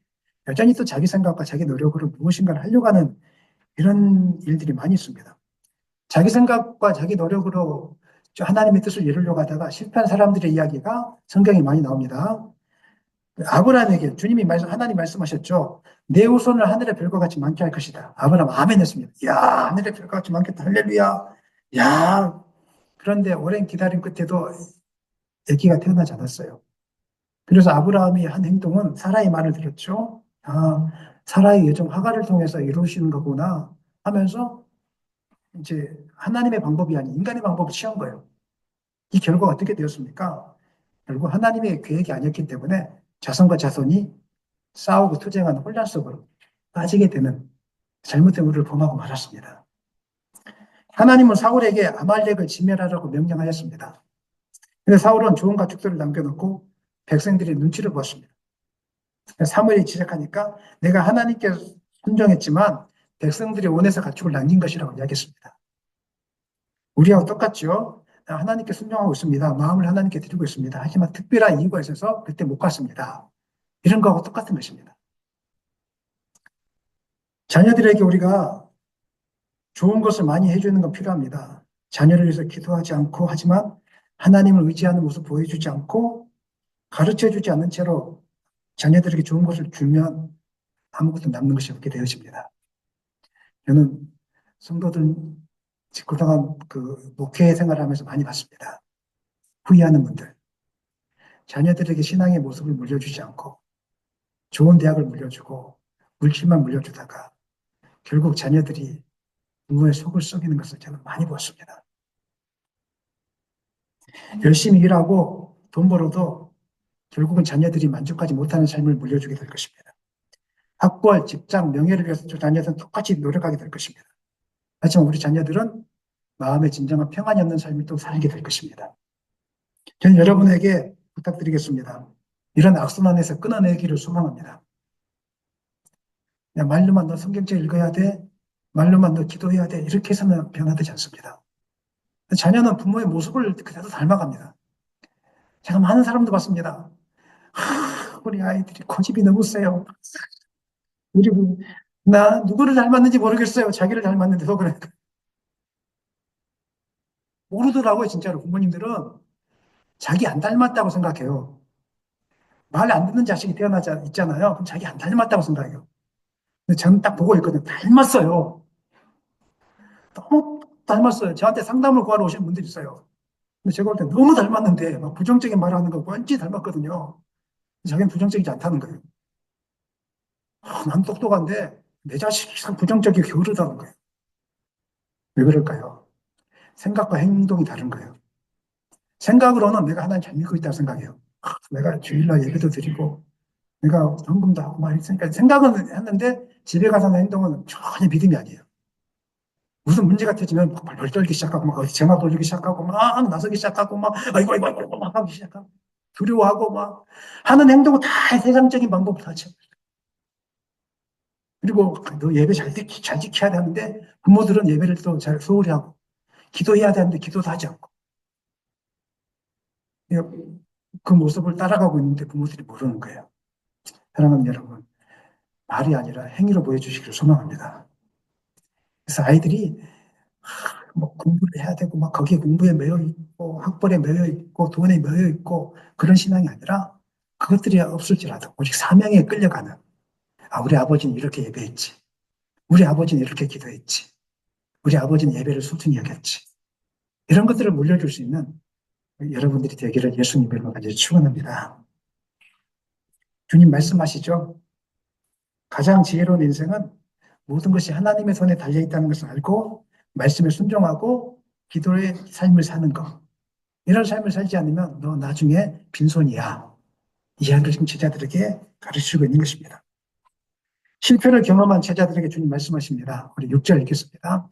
여전히 또 자기 생각과 자기 노력으로 무엇인가를 하려고 하는 이런 일들이 많이 있습니다. 자기 생각과 자기 노력으로 하나님의 뜻을 이루려고 하다가 실패한 사람들의 이야기가 성경에 많이 나옵니다. 아브라함에게 하나님 말씀하셨죠. 내 후손을 하늘의 별과 같이 많게 할 것이다. 아브라함 아멘 했습니다. 야, 하늘의 별과 같이 많겠다. 할렐루야. 야, 그런데 오랜 기다림 끝에도 아기가 태어나지 않았어요. 그래서 아브라함이 한 행동은 사라의 말을 들었죠. 아, 사라의 예정 하갈을 통해서 이루시는 거구나 하면서 이제 하나님의 방법이 아닌 인간의 방법을 취한 거예요. 이 결과가 어떻게 되었습니까? 결국 하나님의 계획이 아니었기 때문에 자손과 자손이 싸우고 투쟁하는 혼란 속으로 빠지게 되는 잘못된 우리를 범하고 말았습니다. 하나님은 사울에게 아말렉을 진멸하라고 명령하였습니다. 근데 사울은 좋은 가축들을 남겨놓고 백성들이 눈치를 보았습니다. 사무엘이 지적하니까 내가 하나님께 순종했지만 백성들이 원해서 가축을 남긴 것이라고 이야기했습니다. 우리하고 똑같죠. 하나님께 순종하고 있습니다. 마음을 하나님께 드리고 있습니다. 하지만 특별한 이유가 있어서 그때 못 갔습니다. 이런 거하고 똑같은 것입니다. 자녀들에게 우리가 좋은 것을 많이 해주는 건 필요합니다. 자녀를 위해서 기도하지 않고 하지만 하나님을 의지하는 모습 보여주지 않고 가르쳐주지 않는 채로 자녀들에게 좋은 것을 주면 아무것도 남는 것이 없게 되어집니다. 저는 성도들 그동안 그 목회 생활하면서 많이 봤습니다. 후회하는 분들. 자녀들에게 신앙의 모습을 물려주지 않고 좋은 대학을 물려주고 물질만 물려주다가 결국 자녀들이 부모의 속을 썩이는 것을 저는 많이 보았습니다. 열심히 일하고 돈 벌어도 결국은 자녀들이 만족하지 못하는 삶을 물려주게 될 것입니다. 학벌, 직장, 명예를 위해서 자녀들은 똑같이 노력하게 될 것입니다. 하지만 우리 자녀들은 마음에 진정한 평안이 없는 삶을 또 살게 될 것입니다. 저는 여러분에게 부탁드리겠습니다. 이런 악순환에서 끊어내기를 소망합니다. 그냥 말로만 너 성경책 읽어야 돼. 말로만 너 기도해야 돼. 이렇게 해서는 변화되지 않습니다. 자녀는 부모의 모습을 그대로 닮아갑니다. 제가 많은 사람도 봤습니다. 우리 아이들이 고집이 너무 세요. 우리 나 누구를 닮았는지 모르겠어요. 자기를 닮았는데도 그래. 모르더라고요, 진짜로. 부모님들은 자기 안 닮았다고 생각해요. 말 안 듣는 자식이 태어나지 있잖아요. 그럼 자기 안 닮았다고 생각해요. 근데 저는 딱 보고 있거든요. 닮았어요. 너무 닮았어요. 저한테 상담을 구하러 오시는 분들이 있어요. 근데 제가 볼 때 너무 닮았는데 막 부정적인 말을 하는 거 완전히 닮았거든요. 자기는 부정적이지 않다는 거예요. 난 똑똑한데 내 자식이 참 부정적이고 게으르다는 거예요. 왜 그럴까요? 생각과 행동이 다른 거예요. 생각으로는 내가 하나님 잘 믿고 있다고 생각해요. 내가 주일날 예배도 드리고 내가 헌금도 하고 막 했으니까 생각은 했는데 집에 가서는 행동은 전혀 믿음이 아니에요. 무슨 문제가 터지면 벌벌 떨기 시작하고 막 어디 전화 돌리기 시작하고 막 나서기 시작하고 막 아이고 아이고 아이고 막 하기 시작하고 두려워하고 막 하는 행동은 다 세상적인 방법을 다 쳐. 그리고 너 예배 잘 지켜야 되는데 부모들은 예배를 또 잘 소홀히 하고 기도해야 되는데 기도도 하지 않고 그 모습을 따라가고 있는데 부모들이 모르는 거예요. 사랑하는 여러분, 말이 아니라 행위로 보여주시기를 소망합니다. 그래서 아이들이 뭐 공부를 해야 되고 막 거기에 공부에 매여 있고 학벌에 매여 있고 돈에 매여 있고 그런 신앙이 아니라 그것들이 없을지라도 오직 사명에 끌려가는 우리 아버지는 이렇게 예배했지. 우리 아버지는 이렇게 기도했지. 우리 아버지는 예배를 소중히 여겼지. 이런 것들을 물려줄 수 있는 여러분들이 되기를 예수님 이름으로 간절히 축원합니다. 주님 말씀하시죠. 가장 지혜로운 인생은 모든 것이 하나님의 손에 달려 있다는 것을 알고 말씀에 순종하고 기도의 삶을 사는 것. 이런 삶을 살지 않으면 너 나중에 빈손이야. 이 이야기를 지금 제자들에게 가르치고 있는 것입니다. 실패를 경험한 제자들에게 주님 말씀하십니다. 우리 6절 읽겠습니다.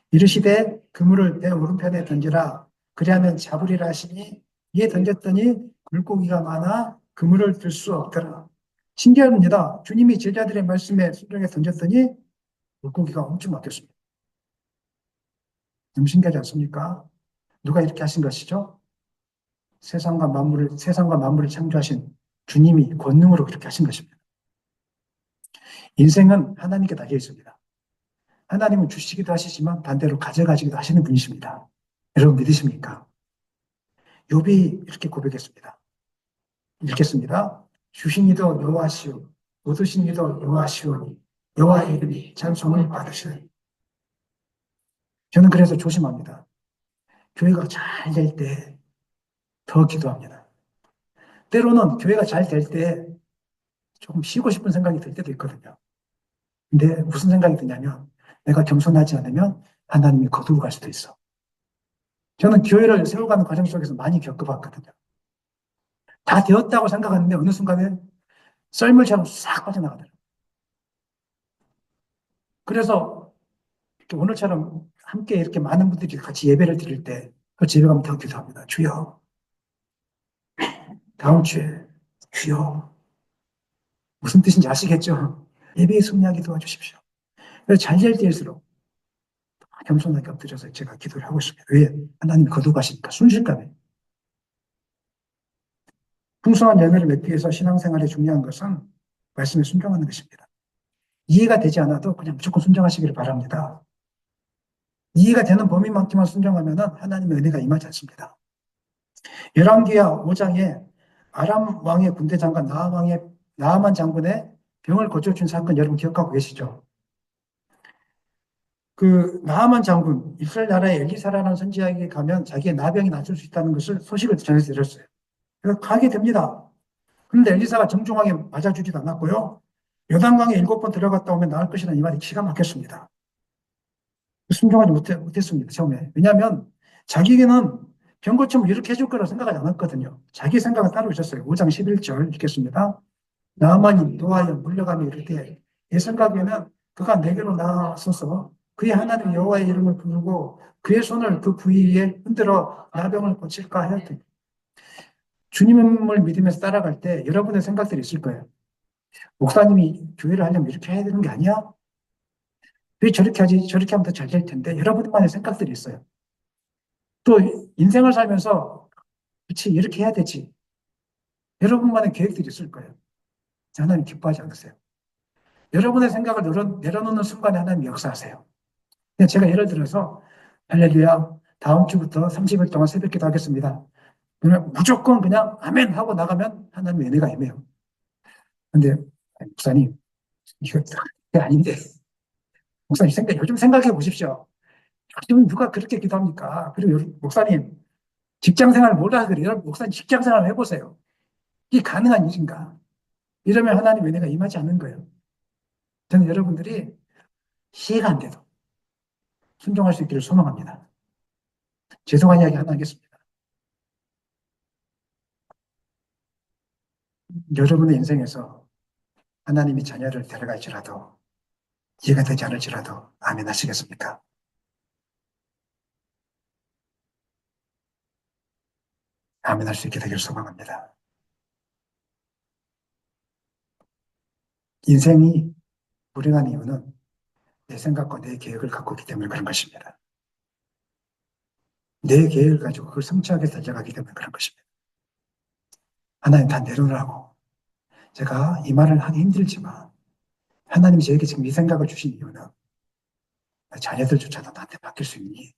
이르시되 그물을 배 오른편에 던지라. 그리하면 잡으리라 하시니 이에 던졌더니 물고기가 많아 그물을 들 수 없더라. 신기합니다. 주님이 제자들의 말씀에 순종해 던졌더니 물고기가 엄청 막혔습니다. 너무 신기하지 않습니까? 누가 이렇게 하신 것이죠? 세상과 만물을 창조하신 주님이 권능으로 그렇게 하신 것입니다. 인생은 하나님께 달려 있습니다. 하나님은 주시기도 하시지만 반대로 가져가시기도 하시는 분이십니다. 여러분 믿으십니까? 욥이 이렇게 고백했습니다. 읽겠습니다. 주신 이도 여호와시오, 얻으신 이도 여호와시오니 여호와의 이름이 찬송을 받으시니. 저는 그래서 조심합니다. 교회가 잘 될 때 더 기도합니다. 때로는 교회가 잘 될 때 조금 쉬고 싶은 생각이 들 때도 있거든요. 근데 무슨 생각이 드냐면 내가 겸손하지 않으면 하나님이 거두고 갈 수도 있어. 저는 교회를 세워가는 과정 속에서 많이 겪어봤거든요. 다 되었다고 생각하는데 어느 순간에 썰물처럼 싹 빠져나가더라고요. 그래서 오늘처럼 함께 이렇게 많은 분들이 같이 예배를 드릴 때 그 집에 가면 더 기도합니다. 주여, 다음 주에 주여. 무슨 뜻인지 아시겠죠? 예배에 승리하게 도와주십시오. 그래서 잘 될 때일수록 겸손하게 엎드려서 제가 기도를 하고 있습니다. 왜? 하나님 거두가시니까 순식간에. 풍성한 열매를 맺기 위해서 신앙생활에 중요한 것은 말씀에 순종하는 것입니다. 이해가 되지 않아도 그냥 무조건 순종하시기를 바랍니다. 이해가 되는 범위만큼만 순종하면 하나님의 은혜가 임하지 않습니다. 열왕기하 5장에 아람 왕의 군대 장관 나아만 장군의 병을 고쳐준 사건 여러분 기억하고 계시죠? 그 나아만 장군, 이스라엘 나라의 엘리사라는 선지자에게 가면 자기의 나병이 낫을 수 있다는 것을 소식을 전해서 들었어요. 그래서 가게 됩니다. 그런데 엘리사가 정중하게 맞아주지도 않았고요. 요단강에 7번 들어갔다 오면 나을 것이라는 이 말이 기가 막혔습니다. 순종하지 못했습니다, 처음에. 왜냐하면 자기에게는 병 고침을 이렇게 해줄 거라 생각하지 않았거든요. 자기 생각은 따로 있었어요. 5장 11절 읽겠습니다. 나만이 노하여 물려가며 이르되 내 생각에는 그가 내게로 나서서 그의 하나님 여호와의 이름을 부르고 그의 손을 그 부위에 흔들어 나병을 고칠까 하였더니 주님을 믿으면서 따라갈 때 여러분의 생각들이 있을 거예요. 목사님이 교회를 하려면 이렇게 해야 되는 게 아니야? 왜 저렇게 하지? 저렇게 하면 더 잘 될 텐데. 여러분만의 생각들이 있어요. 또 인생을 살면서 그치 이렇게 해야 되지. 여러분만의 계획들이 있을 거예요. 하나님 기뻐하지 않으세요. 여러분의 생각을 내려놓는 순간에 하나님 역사하세요. 그냥 제가 예를 들어서 할렐루야 다음 주부터 30일 동안 새벽기도 하겠습니다. 그러면 무조건 그냥 아멘 하고 나가면 하나님의 은혜가 임해요. 근데 목사님 이거 아닌데 목사님 요즘 생각해 보십시오. 요즘 누가 그렇게 기도합니까? 그리고 목사님 직장 생활 몰라 그래요. 목사님 직장 생활 해보세요. 이게 가능한 일인가? 이러면 하나님 은혜가 임하지 않는 거예요. 저는 여러분들이 이해가 안 돼도 순종할 수 있기를 소망합니다. 죄송한 이야기 하나 하겠습니다. 여러분의 인생에서 하나님이 자녀를 데려갈지라도 이해가 되지 않을지라도 아멘 하시겠습니까? 아멘 할 수 있게 되기를 소망합니다. 인생이 불행한 이유는 내 생각과 내 계획을 갖고 있기 때문에 그런 것입니다. 내 계획을 가지고 그걸 성취하게 달려가기 때문에 그런 것입니다. 하나님 다 내려놓으라고. 제가 이 말을 하기 힘들지만 하나님이 저에게 지금 이 생각을 주신 이유는 자녀들조차도 나한테 맡길 수 있니?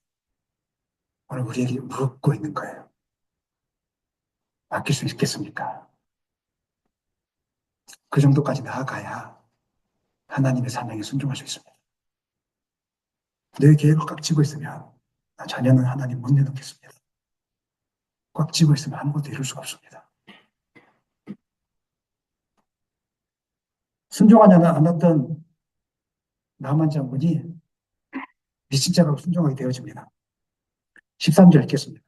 오늘 우리에게 묻고 있는 거예요. 맡길 수 있겠습니까? 그 정도까지 나아가야 하나님의 사명에 순종할 수 있습니다. 내 계획을 꽉 쥐고 있으면 자녀는 하나님 못 내놓겠습니다. 꽉 쥐고 있으면 아무것도 이룰 수가 없습니다. 순종하지 않았던 나만 장군이 미친 자가 순종하게 되어집니다. 13절 읽겠습니다.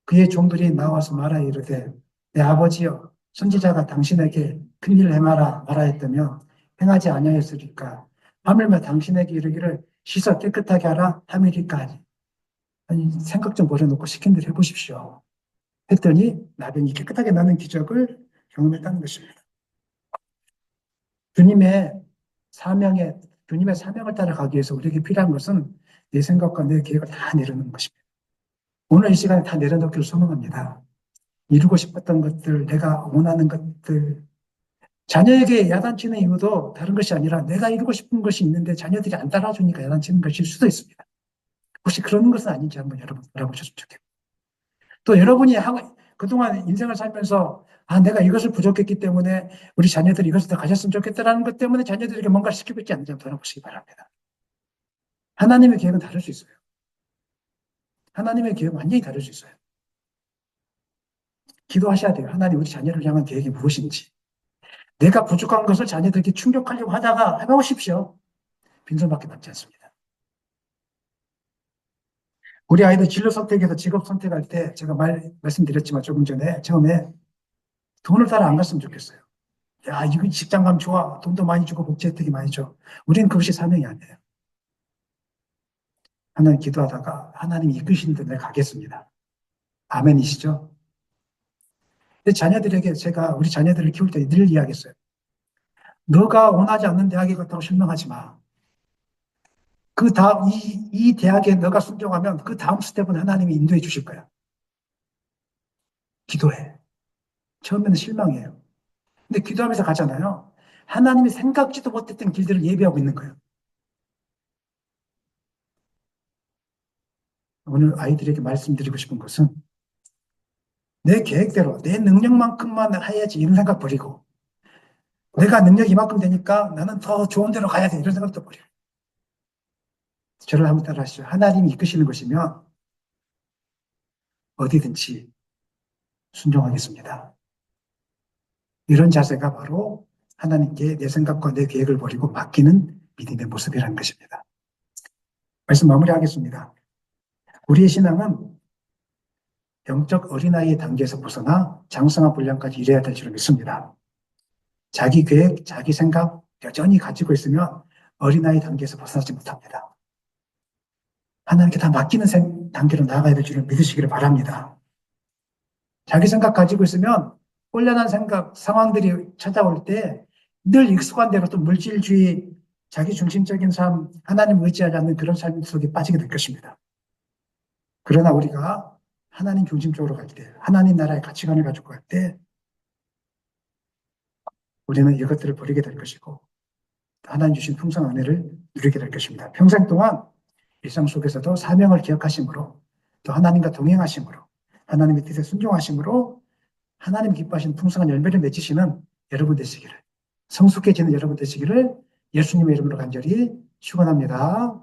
그의 종들이 나와서 말하 이르되 내 아버지여 선지자가 당신에게 큰일을 행하라 말하였다며 행하지 아니하였으리까 하물며 당신에게 이르기를 씻어 깨끗하게 하라 함이리까 하니. 아니 생각 좀 버려놓고 시킨 대로 해보십시오. 했더니 나병이 깨끗하게 나는 기적을 경험했다는 것입니다. 주님의 사명에 주님의 사명을 따라가기 위해서 우리에게 필요한 것은 내 생각과 내 계획을 다 내려놓는 것입니다. 오늘 이 시간에 다 내려놓기를 소망합니다. 이루고 싶었던 것들, 내가 원하는 것들, 자녀에게 야단치는 이유도 다른 것이 아니라 내가 이루고 싶은 것이 있는데 자녀들이 안 따라주니까 야단치는 것일 수도 있습니다. 혹시 그런 것은 아닌지 한번 여러분 알아보셨으면 좋겠고. 또 여러분이 그동안 인생을 살면서 내가 이것을 부족했기 때문에 우리 자녀들이 이것을 더 가졌으면 좋겠다라는 것 때문에 자녀들에게 뭔가를 시키지 않는지 한번 돌아보시기 바랍니다. 하나님의 계획은 다를 수 있어요. 하나님의 계획은 완전히 다를 수 있어요. 기도하셔야 돼요. 하나님 우리 자녀를 향한 계획이 무엇인지. 내가 부족한 것을 자녀들에게 충족하려고 하다가 해보십시오. 빈손밖에 남지 않습니다. 우리 아이들 진로 선택에서 직업 선택할 때 제가 말씀드렸지만 조금 전에 처음에 돈을 따라 안 갔으면 좋겠어요. 야, 이거 직장 가면 좋아. 돈도 많이 주고 복지 혜택이 많이 줘. 우리는 그것이 사명이 아니에요. 하나님 기도하다가 하나님이 이끄시는 데 내가 가겠습니다. 아멘이시죠? 근데 자녀들에게 제가 우리 자녀들을 키울 때 늘 이야기했어요. 너가 원하지 않는 대학에 갔다고 실망하지 마. 그 다음, 이 대학에 너가 순종하면 그 다음 스텝은 하나님이 인도해 주실 거야. 기도해. 처음에는 실망이에요. 근데 기도하면서 가잖아요. 하나님이 생각지도 못했던 길들을 예비하고 있는 거예요. 오늘 아이들에게 말씀드리고 싶은 것은 내 계획대로 내 능력만큼만 해야지 이런 생각 버리고 내가 능력 이만큼 되니까 나는 더 좋은 데로 가야 돼 이런 생각도 버리고 저를 한번 따라하시죠. 하나님이 이끄시는 것이면 어디든지 순종하겠습니다. 이런 자세가 바로 하나님께 내 생각과 내 계획을 버리고 맡기는 믿음의 모습이라는 것입니다. 말씀 마무리하겠습니다. 우리의 신앙은 영적 어린아이의 단계에서 벗어나 장성한 분량까지 이래야 될 줄 믿습니다. 자기 계획, 자기 생각 여전히 가지고 있으면 어린아이 단계에서 벗어나지 못합니다. 하나님께 다 맡기는 단계로 나아가야 될 줄을 믿으시기를 바랍니다. 자기 생각 가지고 있으면 혼란한 생각, 상황들이 찾아올 때 늘 익숙한 대로 또 물질주의, 자기 중심적인 삶, 하나님 의지하지 않는 그런 삶 속에 빠지게 될 것입니다. 그러나 우리가 하나님 중심적으로 갈 때, 하나님 나라의 가치관을 가지고 갈 때, 우리는 이것들을 버리게 될 것이고, 하나님 주신 풍성한 은혜를 누리게 될 것입니다. 평생 동안 일상 속에서도 사명을 기억하심으로, 또 하나님과 동행하심으로, 하나님의 뜻에 순종하심으로, 하나님 기뻐하시는 풍성한 열매를 맺으시는 여러분 되시기를, 성숙해지는 여러분 되시기를 예수님의 이름으로 간절히 축원합니다.